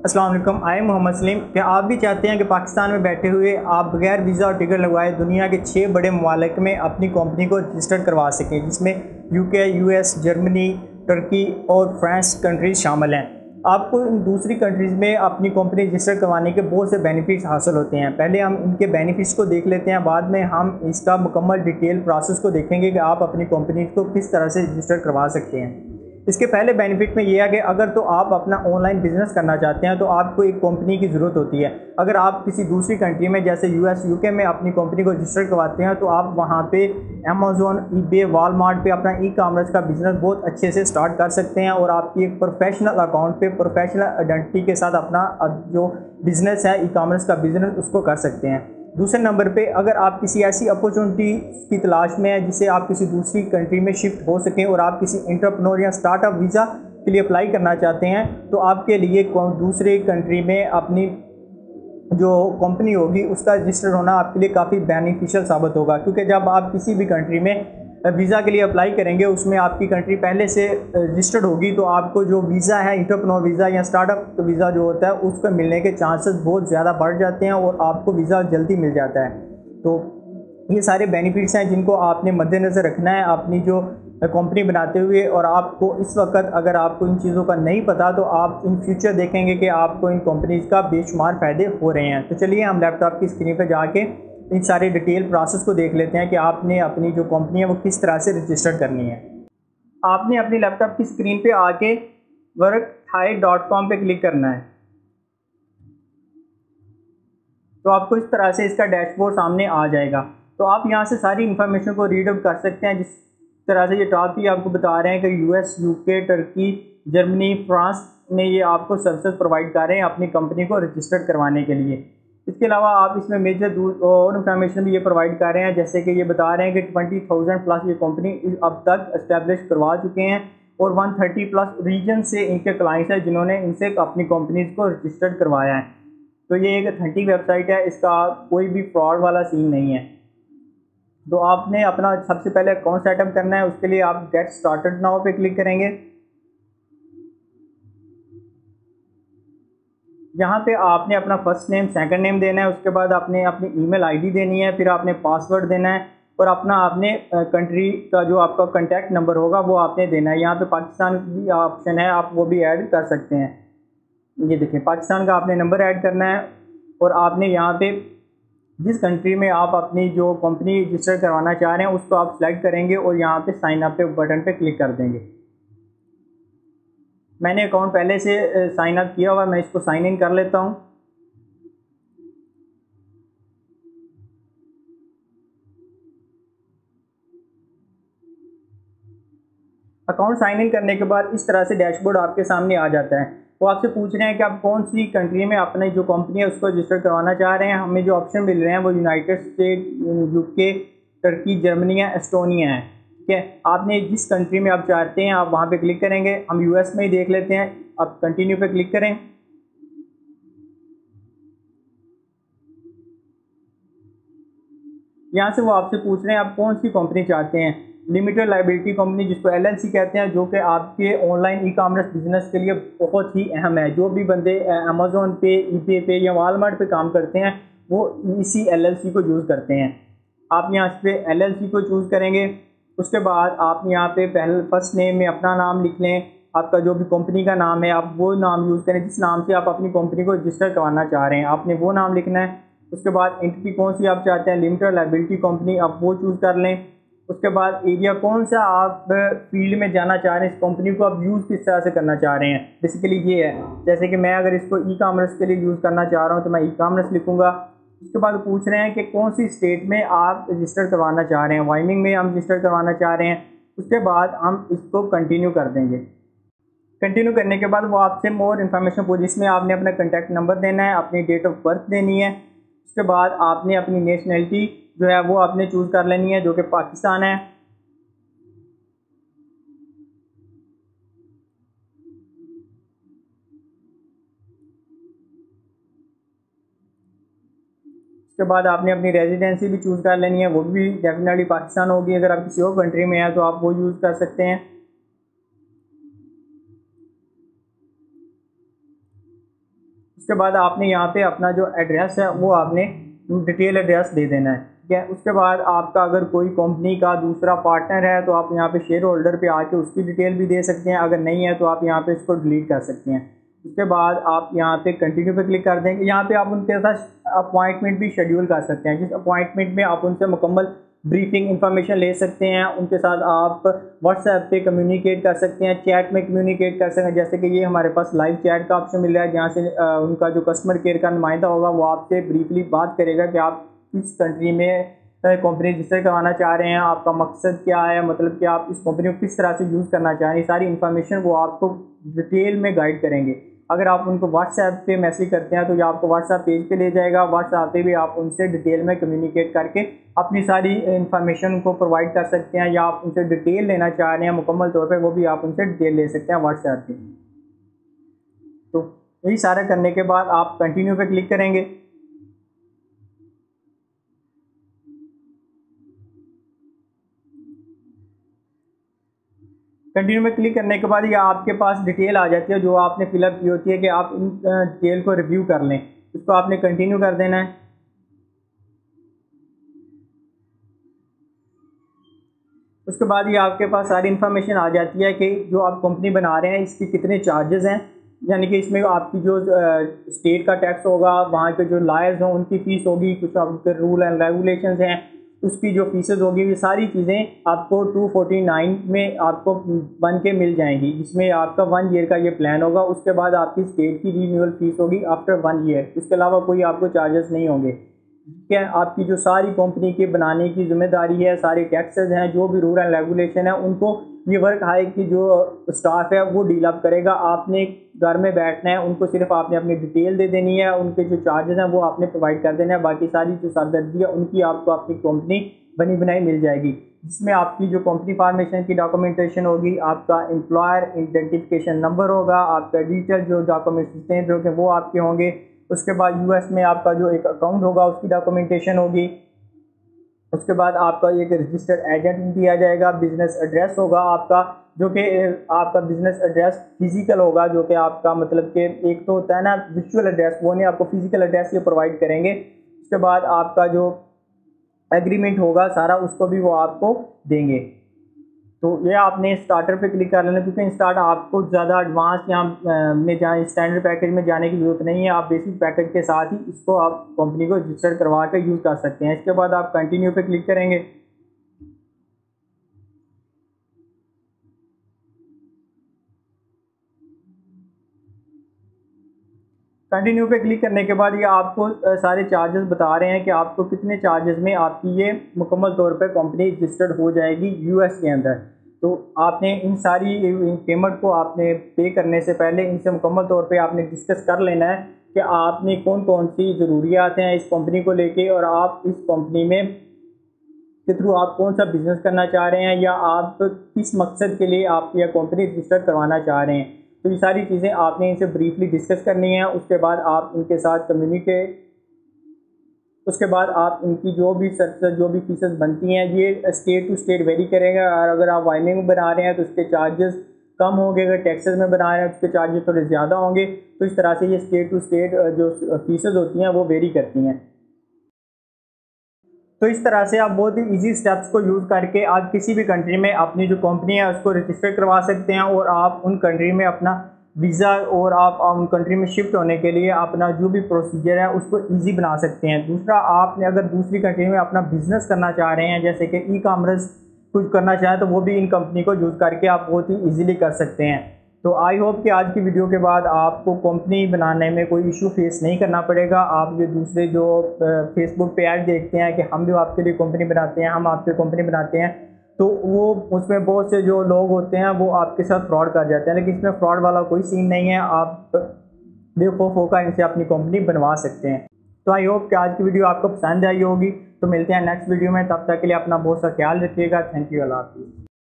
अस्सलाम वालेकुम। आई मोहम्मद सलीम। क्या आप भी चाहते हैं कि पाकिस्तान में बैठे हुए आप बगैर वीज़ा और टिकट लगवाए दुनिया के 6 बड़े ममालिक में अपनी कंपनी को रजिस्टर करवा सकें, जिसमें यूके, यूएस, जर्मनी, तुर्की और फ्रांस कंट्रीज़ शामिल हैं। आपको इन दूसरी कंट्रीज़ में अपनी कंपनी रजिस्टर करवाने के बहुत से बेनिफिट्स हासिल होते हैं। पहले हम इनके बेनिफिट्स को देख लेते हैं, बाद में हम इसका मुकम्मल डिटेल प्रोसेस को देखेंगे कि आप अपनी कंपनी को किस तरह से रजिस्टर करवा सकते हैं। इसके पहले बेनिफिट में ये है कि अगर तो आप अपना ऑनलाइन बिजनेस करना चाहते हैं तो आपको एक कंपनी की ज़रूरत होती है। अगर आप किसी दूसरी कंट्री में जैसे यूएस, यूके में अपनी कंपनी को रजिस्टर करवाते हैं तो आप वहाँ पे अमेज़न, ईबे, वॉलमार्ट पे अपना ई कॉमर्स का बिज़नेस बहुत अच्छे से स्टार्ट कर सकते हैं और आपकी एक प्रोफेशनल अकाउंट पे प्रोफेशनल आइडेंटिटी के साथ अपना जो बिज़नेस है ई कॉमर्स का बिज़नेस उसको कर सकते हैं। दूसरे नंबर पे अगर आप किसी ऐसी अपॉर्चुनिटी की तलाश में हैं जिससे आप किसी दूसरी कंट्री में शिफ्ट हो सकें और आप किसी एंटरप्रेन्योर या स्टार्टअप वीज़ा के लिए अप्लाई करना चाहते हैं तो आपके लिए दूसरे कंट्री में अपनी जो कंपनी होगी उसका रजिस्टर होना आपके लिए काफ़ी बेनिफिशियल साबित होगा, क्योंकि जब आप किसी भी कंट्री में वीज़ा के लिए अप्लाई करेंगे उसमें आपकी कंट्री पहले से रजिस्टर्ड होगी तो आपको जो वीज़ा है एंटरप्रेन्योर वीज़ा या स्टार्टअप वीज़ा जो होता है उसको मिलने के चांसेस बहुत ज़्यादा बढ़ जाते हैं और आपको वीज़ा जल्दी मिल जाता है। तो ये सारे बेनिफिट्स हैं जिनको आपने मद्देनज़र रखना है अपनी जो कंपनी बनाते हुए। और आपको इस वक्त अगर आपको इन चीज़ों का नहीं पता तो आप इन फ्यूचर देखेंगे कि आपको इन कंपनीज़ का बेशुमार फ़ायदे हो रहे हैं। तो चलिए हम लैपटॉप की स्क्रीन पर जाके इन सारे डिटेल प्रोसेस को देख लेते हैं कि आपने अपनी जो कंपनी है वो किस तरह से रजिस्टर करनी है। आपने अपनी लैपटॉप की स्क्रीन पे आके workthai.com पे क्लिक करना है तो आपको इस तरह से इसका डैशबोर्ड सामने आ जाएगा। तो आप यहाँ से सारी इन्फॉर्मेशन को रीड आउट कर सकते हैं। जिस तरह से ये टॉप भी आपको बता रहे हैं कि यूएस, यूके, तुर्की, जर्मनी, फ्रांस में ये आपको सर्विसेज प्रोवाइड कर रहे हैं अपनी कंपनी को रजिस्टर करवाने के लिए। इसके अलावा आप इसमें मेजर और इन्फॉर्मेशन भी ये प्रोवाइड कर रहे हैं, जैसे कि ये बता रहे हैं कि 20,000 प्लस ये कंपनी अब तक इस्टेब्लिश करवा चुके हैं और 130 प्लस रीजन से इनके क्लाइंट्स हैं जिन्होंने इनसे अपनी कंपनीज को रजिस्टर्ड करवाया है। तो ये एक ऑथेंटिक वेबसाइट है, इसका कोई भी फ्रॉड वाला सीन नहीं है। तो आपने अपना सबसे पहले अकाउंट सेटअप करना है, उसके लिए आप गेट स्टार्टेड नाउ पे क्लिक करेंगे। यहाँ पे आपने अपना फर्स्ट नेम, सेकंड नेम देना है, उसके बाद आपने अपनी ईमेल आईडी देनी है, फिर आपने पासवर्ड देना है और अपना आपने कंट्री का जो आपका कॉन्टैक्ट नंबर होगा वो आपने देना है। यहाँ पे पाकिस्तान की ऑप्शन है, आप वो भी ऐड कर सकते हैं। ये देखिए पाकिस्तान का आपने नंबर ऐड करना है और आपने यहाँ पे जिस कंट्री में आप अपनी जो कंपनी रजिस्टर करवाना चाह रहे हैं उसको आप सेलेक्ट करेंगे और यहाँ पे साइन अप पे बटन पे क्लिक कर देंगे। मैंने अकाउंट पहले से साइन अप किया हुआ, मैं इसको साइन इन कर लेता हूँ। अकाउंट साइन इन करने के बाद इस तरह से डैशबोर्ड आपके सामने आ जाता है। वो आपसे पूछ रहे हैं कि आप कौन सी कंट्री में अपनी जो कंपनी है उसको रजिस्टर करवाना चाह रहे हैं। हमें जो ऑप्शन मिल रहे हैं वो यूनाइटेड स्टेट, यूके, तुर्की, जर्मनी या एस्टोनिया है। ठीक है, आपने जिस कंट्री में आप चाहते हैं आप वहाँ पे क्लिक करेंगे। हम यूएस में ही देख लेते हैं, आप कंटिन्यू पे क्लिक करें। यहाँ से वो आपसे पूछ रहे हैं आप कौन सी कंपनी चाहते हैं। लिमिटेड लाइबिलिटी कंपनी, जिसको एलएलसी कहते हैं, जो कि आपके ऑनलाइन ई कॉमर्स बिजनेस के लिए बहुत ही अहम है। जो भी बंदे अमेज़न पे, ईबे पे या वॉलमार्ट पे काम करते हैं वो इसी एलएलसी को यूज़ करते हैं। आप यहाँ पे एलएलसी को चूज़ करेंगे। उसके बाद आप यहाँ पे पहले फर्स्ट नेम में अपना नाम लिख लें, आपका जो भी कंपनी का नाम है आप वो नाम यूज़ करें जिस नाम से आप अपनी कंपनी को रजिस्टर करवाना चाह रहे हैं, आपने वो नाम लिखना है। उसके बाद एंटिटी कौन सी आप चाहते हैं, लिमिटेड लाइबिलिटी कंपनी, आप वो चूज़ कर लें। उसके बाद एरिया कौन सा आप फील्ड में जाना चाह रहे हैं, इस कंपनी को आप यूज़ किस तरह से करना चाह रहे हैं, बेसिकली ये है। जैसे कि मैं अगर इसको ई कॉमर्स के लिए यूज़ करना चाह रहा हूँ तो मैं ई कॉमर्स लिखूँगा। उसके बाद पूछ रहे हैं कि कौन सी स्टेट में आप रजिस्टर करवाना चाह रहे हैं, वाइमिंग में हम रजिस्टर करवाना चाह रहे हैं। उसके बाद हम इसको कंटिन्यू कर देंगे। कंटिन्यू करने के बाद वो आपसे मोर इन्फॉर्मेशन पूछ, जिसमें आपने अपना कॉन्टैक्ट नंबर देना है, अपनी डेट ऑफ बर्थ देनी है। उसके बाद आपने अपनी नेशनैलिटी जो है वो आपने चूज़ कर लेनी है, जो कि पाकिस्तान है। उसके बाद आपने अपनी रेजिडेंसी भी चूज़ कर लेनी है, वो भी डेफिनेटली पाकिस्तान होगी। अगर आप किसी और कंट्री में हैं तो आप वो यूज़ कर सकते हैं। उसके बाद आपने यहाँ पे अपना जो एड्रेस है वो आपने डिटेल एड्रेस दे देना है, ठीक है। उसके बाद आपका अगर कोई कंपनी का दूसरा पार्टनर है तो आप यहाँ पे शेयर होल्डर पे आके उसकी डिटेल भी दे सकते हैं, अगर नहीं है तो आप यहाँ पे इसको डिलीट कर सकते हैं। उसके बाद आप यहाँ पे कंटिन्यू पे क्लिक कर देंगे। यहाँ पे आप उनके साथ अपॉइंटमेंट भी शेड्यूल कर सकते हैं, जिस अपॉइंटमेंट में आप उनसे मुकम्मल ब्रीफिंग इन्फॉर्मेशन ले सकते हैं। उनके साथ आप व्हाट्सएप पे कम्युनिकेट कर सकते हैं, चैट में कम्युनिकेट कर सकते हैं। जैसे कि ये हमारे पास लाइव चैट का ऑप्शन मिल रहा है, जहाँ से उनका जो कस्टमर केयर का नुमाइंदा होगा वो आपसे ब्रीफली बात करेगा कि आप किस कंट्री में कंपनी रजिस्टर करवाना चाह रहे हैं, आपका मकसद क्या है, मतलब कि आप इस कंपनी को किस तरह से यूज़ करना चाह रहे हैं। सारी इन्फॉर्मेशन वो आपको डिटेल में गाइड करेंगे। अगर आप उनको व्हाट्सएप पे मैसेज करते हैं तो ये आपको व्हाट्सएप पेज पे ले जाएगा। व्हाट्सएप पे भी आप उनसे डिटेल में कम्युनिकेट करके अपनी सारी इन्फॉर्मेशन को प्रोवाइड कर सकते हैं, या आप उनसे डिटेल लेना चाह रहे हैं मुकम्मल तौर पे, वो भी आप उनसे डिटेल ले सकते हैं व्हाट्सएप पे। तो यही सारा करने के बाद आप कंटिन्यू पे क्लिक करेंगे। कंटिन्यू में क्लिक करने के बाद ये आपके पास डिटेल आ जाती है जो आपने फिलअप की होती है कि आप इन डिटेल को रिव्यू कर लें। इसको आपने कंटिन्यू कर देना है। उसके बाद ये आपके पास सारी इन्फॉर्मेशन आ जाती है कि जो आप कंपनी बना रहे हैं इसके कितने चार्जेस हैं, यानी कि इसमें आपकी जो स्टेट का टैक्स होगा, वहाँ के जो लॉयर्स हों उनकी फ़ीस होगी, कुछ आपके रूल एंड रेगुलेशंस हैं उसकी जो फीसेस होगी, ये सारी चीज़ें आपको 249 में आपको बन के मिल जाएंगी, जिसमें आपका 1 ईयर का ये प्लान होगा। उसके बाद आपकी स्टेट की रीन्यूअल फीस होगी आफ्टर 1 ईयर। इसके अलावा कोई आपको चार्जेस नहीं होंगे, ठीक है। आपकी जो सारी कंपनी के बनाने की जिम्मेदारी है, सारे टैक्सेस हैं, जो भी रूल एंड रेगुलेशन है, उनको ये वर्क हाई की जो स्टाफ है वो डील अप करेगा। आपने घर में बैठना है, उनको सिर्फ आपने अपनी डिटेल दे देनी है, उनके जो चार्जेस हैं वो आपने प्रोवाइड कर देना है। बाकी सारी जो सरदर्दी है उनकी आपको अपनी कंपनी बनी बनाई मिल जाएगी, जिसमें आपकी जो कंपनी फॉर्मेशन की डॉक्यूमेंटेशन होगी, आपका एम्प्लॉयर आइडेंटिफिकेशन नंबर होगा, आपका डिजिटल जो डॉक्यूमेंट्स हैं जो कि वो आपके होंगे। उसके बाद यूएस में आपका जो एक अकाउंट होगा उसकी डॉक्यूमेंटेशन होगी। उसके बाद आपका एक रजिस्टर्ड एजेंट दिया जाएगा, बिजनेस एड्रेस होगा आपका, जो कि आपका बिजनेस एड्रेस फिजिकल होगा, जो कि आपका मतलब कि एक तो होता है ना विजुअल एड्रेस, वो नहीं, आपको फिजिकल एड्रेस ये प्रोवाइड करेंगे। उसके बाद आपका जो एग्रीमेंट होगा सारा उसको भी वो आपको देंगे। तो ये आपने स्टार्टर पे क्लिक कर लेना, क्योंकि स्टार्ट आपको ज़्यादा एडवांस यहाँ में जाए स्टैंडर्ड पैकेज में जाने की ज़रूरत नहीं है। आप बेसिक पैकेज के साथ ही इसको आप कंपनी को रजिस्टर करवा कर यूज़ कर सकते हैं। इसके बाद आप कंटिन्यू पे क्लिक करेंगे। कंटिन्यू पे क्लिक करने के बाद ये आपको सारे चार्जेस बता रहे हैं कि आपको कितने चार्जेस में आपकी ये मुकम्मल तौर पे कंपनी रजिस्टर्ड हो जाएगी यूएस के अंदर। तो आपने इन सारी पेमेंट को आपने पे करने से पहले इनसे मुकम्मल तौर पे आपने डिस्कस कर लेना है कि आपने कौन कौन सी ज़रूरियात हैं इस कंपनी को लेके, और आप इस कंपनी में के थ्रू आप कौन सा बिज़नेस करना चाह रहे हैं, या आप किस मकसद के लिए आप यह कंपनी रजिस्टर करवाना चाह रहे हैं। तो ये सारी चीज़ें आपने इनसे ब्रीफली डिस्कस करनी है। उसके बाद आप इनके साथ कम्युनिकेट, उसके बाद आप इनकी जो भी सर्विस जो भी फीसेस बनती हैं ये स्टेट टू स्टेट वेरी करेगा। और अगर आप वाइनिंग में बना रहे हैं तो उसके चार्जेस कम होंगे, अगर टैक्सेस में बना रहे हैं तो उसके चार्जेस थोड़े ज़्यादा होंगे। तो इस तरह से ये स्टेट टू स्टेट जो फीसेस होती हैं वो वेरी करती हैं। तो इस तरह से आप बहुत ही इजी स्टेप्स को यूज़ करके आप किसी भी कंट्री में अपनी जो कंपनी है उसको रजिस्टर करवा सकते हैं, और आप उन कंट्री में अपना वीज़ा और आप उन कंट्री में शिफ्ट होने के लिए अपना जो भी प्रोसीजर है उसको इजी बना सकते हैं। दूसरा, आपने अगर दूसरी कंट्री में अपना बिज़नेस करना चाह रहे हैं, जैसे कि ई कॉमर्स कुछ करना चाहें, तो वो भी इन कंपनी को यूज़ करके आप बहुत ही ईजिली कर सकते हैं। तो आई होप कि आज की वीडियो के बाद आपको कंपनी बनाने में कोई इशू फेस नहीं करना पड़ेगा। आप ये दूसरे जो फेसबुक पे ऐड देखते हैं कि हम भी आपके लिए कंपनी बनाते हैं, हम आपके कंपनी बनाते हैं, तो वो उसमें बहुत से जो लोग होते हैं वो आपके साथ फ्रॉड कर जाते हैं, लेकिन इसमें फ्रॉड वाला कोई सीन नहीं है। आप बेवकूफ़ होकर इनसे अपनी कंपनी बनवा सकते हैं। तो आई होप कि आज की वीडियो आपको पसंद आई होगी। तो मिलते हैं नेक्स्ट वीडियो में, तब तक के लिए अपना बहुत सा ख्याल रखिएगा। थैंक यू, अल्लाह हाफिज़।